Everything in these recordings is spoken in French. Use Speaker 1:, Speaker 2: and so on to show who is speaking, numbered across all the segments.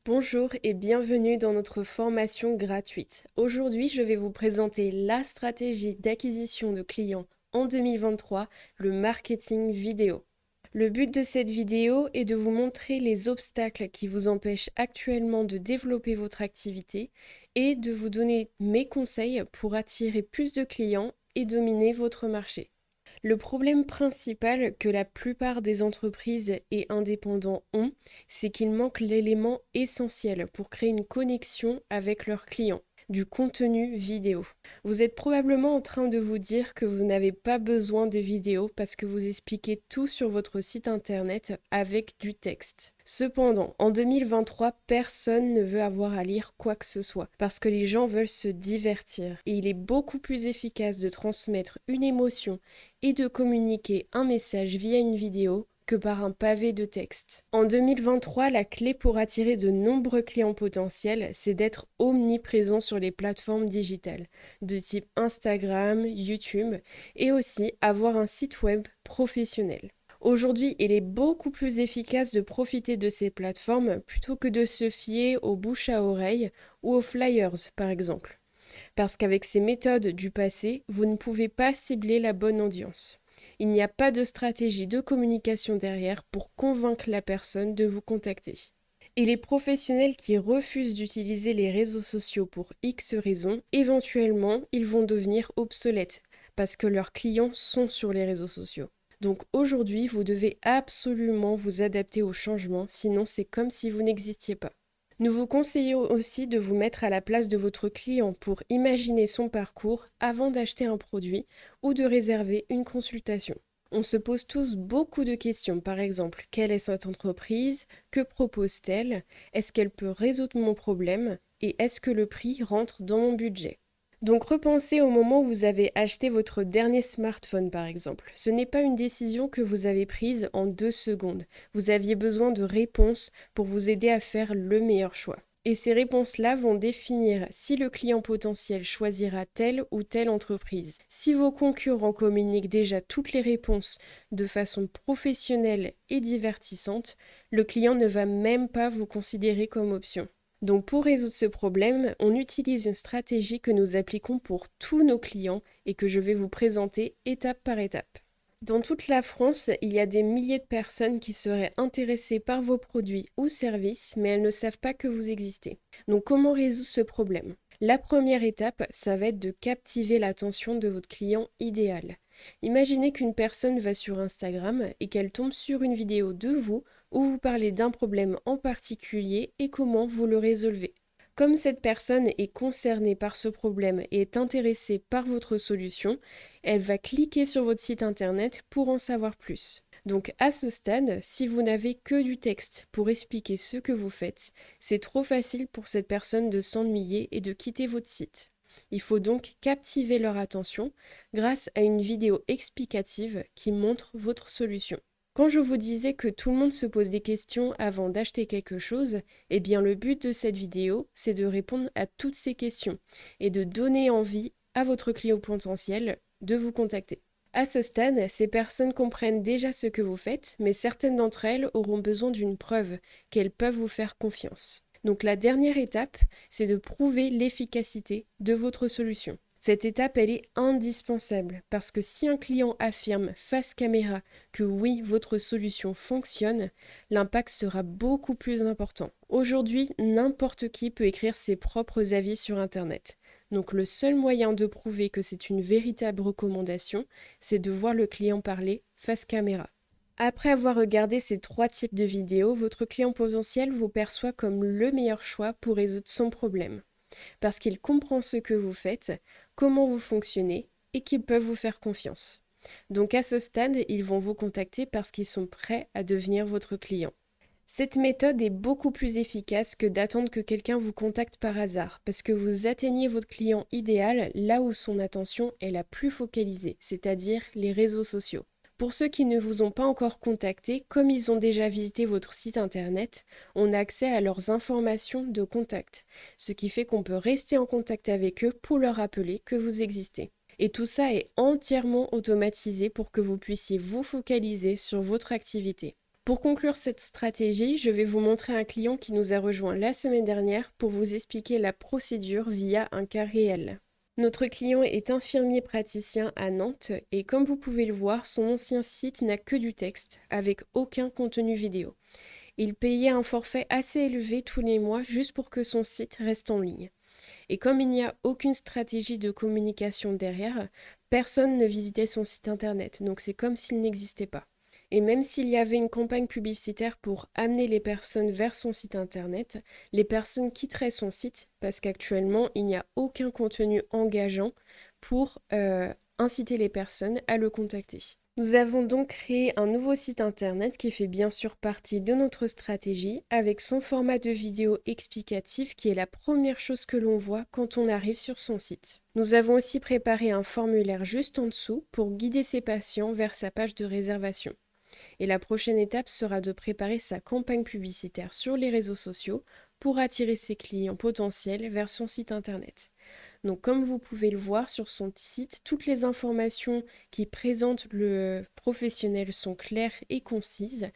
Speaker 1: Bonjour et bienvenue dans notre formation gratuite. Aujourd'hui, je vais vous présenter la stratégie d'acquisition de clients en 2023, le marketing vidéo. Le but de cette vidéo est de vous montrer les obstacles qui vous empêchent actuellement de développer votre activité et de vous donner mes conseils pour attirer plus de clients et dominer votre marché. Le problème principal que la plupart des entreprises et indépendants ont, c'est qu'il manque l'élément essentiel pour créer une connexion avec leurs clients, du contenu vidéo. Vous êtes probablement en train de vous dire que vous n'avez pas besoin de vidéo parce que vous expliquez tout sur votre site internet avec du texte. Cependant, en 2023, personne ne veut avoir à lire quoi que ce soit parce que les gens veulent se divertir et il est beaucoup plus efficace de transmettre une émotion et de communiquer un message via une vidéo que par un pavé de texte. En 2023, la clé pour attirer de nombreux clients potentiels, c'est d'être omniprésent sur les plateformes digitales, de type Instagram, YouTube, et aussi avoir un site web professionnel. Aujourd'hui, il est beaucoup plus efficace de profiter de ces plateformes plutôt que de se fier aux bouche à oreille ou aux flyers, par exemple. Parce qu'avec ces méthodes du passé, vous ne pouvez pas cibler la bonne audience. Il n'y a pas de stratégie de communication derrière pour convaincre la personne de vous contacter. Et les professionnels qui refusent d'utiliser les réseaux sociaux pour X raisons, éventuellement, ils vont devenir obsolètes parce que leurs clients sont sur les réseaux sociaux. Donc aujourd'hui, vous devez absolument vous adapter au changement, sinon c'est comme si vous n'existiez pas. Nous vous conseillons aussi de vous mettre à la place de votre client pour imaginer son parcours avant d'acheter un produit ou de réserver une consultation. On se pose tous beaucoup de questions, par exemple, quelle est cette entreprise? Que propose-t-elle? Est-ce qu'elle peut résoudre mon problème? Et est-ce que le prix rentre dans mon budget? Donc repensez au moment où vous avez acheté votre dernier smartphone par exemple. Ce n'est pas une décision que vous avez prise en 2 secondes. Vous aviez besoin de réponses pour vous aider à faire le meilleur choix. Et ces réponses-là vont définir si le client potentiel choisira telle ou telle entreprise. Si vos concurrents communiquent déjà toutes les réponses de façon professionnelle et divertissante, le client ne va même pas vous considérer comme option. Donc pour résoudre ce problème, on utilise une stratégie que nous appliquons pour tous nos clients et que je vais vous présenter étape par étape. Dans toute la France, il y a des milliers de personnes qui seraient intéressées par vos produits ou services, mais elles ne savent pas que vous existez. Donc comment résoudre ce problème? La première étape, ça va être de captiver l'attention de votre client idéal. Imaginez qu'une personne va sur Instagram et qu'elle tombe sur une vidéo de vous où vous parlez d'un problème en particulier et comment vous le résolvez. Comme cette personne est concernée par ce problème et est intéressée par votre solution, elle va cliquer sur votre site internet pour en savoir plus. Donc à ce stade, si vous n'avez que du texte pour expliquer ce que vous faites, c'est trop facile pour cette personne de s'ennuyer et de quitter votre site. Il faut donc captiver leur attention grâce à une vidéo explicative qui montre votre solution. Quand je vous disais que tout le monde se pose des questions avant d'acheter quelque chose, eh bien le but de cette vidéo, c'est de répondre à toutes ces questions et de donner envie à votre client potentiel de vous contacter. À ce stade, ces personnes comprennent déjà ce que vous faites, mais certaines d'entre elles auront besoin d'une preuve qu'elles peuvent vous faire confiance. Donc la dernière étape, c'est de prouver l'efficacité de votre solution. Cette étape, elle est indispensable parce que si un client affirme face caméra que oui, votre solution fonctionne, l'impact sera beaucoup plus important. Aujourd'hui, n'importe qui peut écrire ses propres avis sur Internet. Donc le seul moyen de prouver que c'est une véritable recommandation, c'est de voir le client parler face caméra. Après avoir regardé ces 3 types de vidéos, votre client potentiel vous perçoit comme le meilleur choix pour résoudre son problème. Parce qu'il comprend ce que vous faites, comment vous fonctionnez et qu'ils peuvent vous faire confiance. Donc à ce stade, ils vont vous contacter parce qu'ils sont prêts à devenir votre client. Cette méthode est beaucoup plus efficace que d'attendre que quelqu'un vous contacte par hasard, parce que vous atteignez votre client idéal là où son attention est la plus focalisée, c'est-à-dire les réseaux sociaux. Pour ceux qui ne vous ont pas encore contacté, comme ils ont déjà visité votre site internet, on a accès à leurs informations de contact, ce qui fait qu'on peut rester en contact avec eux pour leur rappeler que vous existez. Et tout ça est entièrement automatisé pour que vous puissiez vous focaliser sur votre activité. Pour conclure cette stratégie, je vais vous montrer un client qui nous a rejoint la semaine dernière pour vous expliquer la procédure via un cas réel. Notre client est infirmier praticien à Nantes et comme vous pouvez le voir, son ancien site n'a que du texte avec aucun contenu vidéo. Il payait un forfait assez élevé tous les mois juste pour que son site reste en ligne. Et comme il n'y a aucune stratégie de communication derrière, personne ne visitait son site internet, donc c'est comme s'il n'existait pas. Et même s'il y avait une campagne publicitaire pour amener les personnes vers son site internet, les personnes quitteraient son site parce qu'actuellement, il n'y a aucun contenu engageant pour inciter les personnes à le contacter. Nous avons donc créé un nouveau site internet qui fait bien sûr partie de notre stratégie avec son format de vidéo explicatif qui est la première chose que l'on voit quand on arrive sur son site. Nous avons aussi préparé un formulaire juste en dessous pour guider ses patients vers sa page de réservation. Et la prochaine étape sera de préparer sa campagne publicitaire sur les réseaux sociaux pour attirer ses clients potentiels vers son site internet. Donc comme vous pouvez le voir sur son site, toutes les informations qui présentent le professionnel sont claires et concises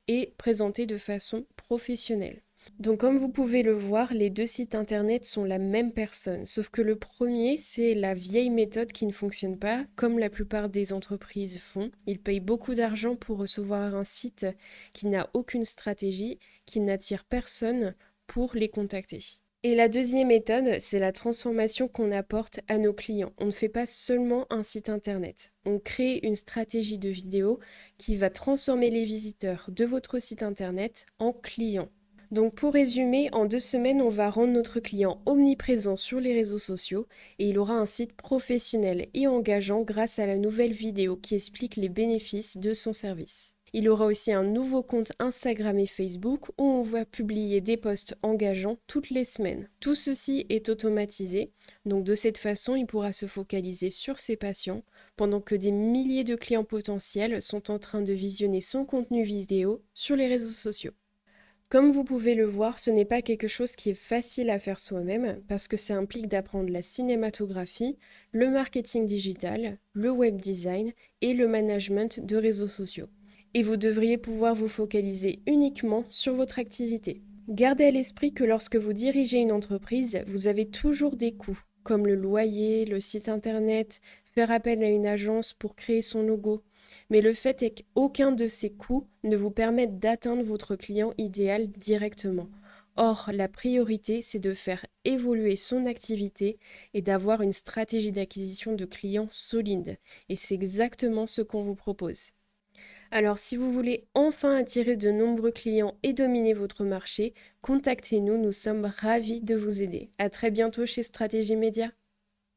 Speaker 1: et présentées de façon professionnelle. Donc comme vous pouvez le voir, les deux sites internet sont la même personne, sauf que le premier, c'est la vieille méthode qui ne fonctionne pas, comme la plupart des entreprises font. Ils payent beaucoup d'argent pour recevoir un site qui n'a aucune stratégie, qui n'attire personne pour les contacter. Et la deuxième méthode, c'est la transformation qu'on apporte à nos clients. On ne fait pas seulement un site internet. On crée une stratégie de vidéo qui va transformer les visiteurs de votre site internet en clients. Donc pour résumer, en 2 semaines, on va rendre notre client omniprésent sur les réseaux sociaux et il aura un site professionnel et engageant grâce à la nouvelle vidéo qui explique les bénéfices de son service. Il aura aussi un nouveau compte Instagram et Facebook où on va publier des posts engageants toutes les semaines. Tout ceci est automatisé, donc de cette façon, il pourra se focaliser sur ses patients pendant que des milliers de clients potentiels sont en train de visionner son contenu vidéo sur les réseaux sociaux. Comme vous pouvez le voir, ce n'est pas quelque chose qui est facile à faire soi-même parce que ça implique d'apprendre la cinématographie, le marketing digital, le web design et le management de réseaux sociaux. Et vous devriez pouvoir vous focaliser uniquement sur votre activité. Gardez à l'esprit que lorsque vous dirigez une entreprise, vous avez toujours des coûts, comme le loyer, le site internet, faire appel à une agence pour créer son logo. Mais le fait est qu'aucun de ces coûts ne vous permettent d'atteindre votre client idéal directement. Or, la priorité, c'est de faire évoluer son activité et d'avoir une stratégie d'acquisition de clients solide. Et c'est exactement ce qu'on vous propose. Alors, si vous voulez enfin attirer de nombreux clients et dominer votre marché, contactez-nous, nous sommes ravis de vous aider. À très bientôt chez Stratégie Média.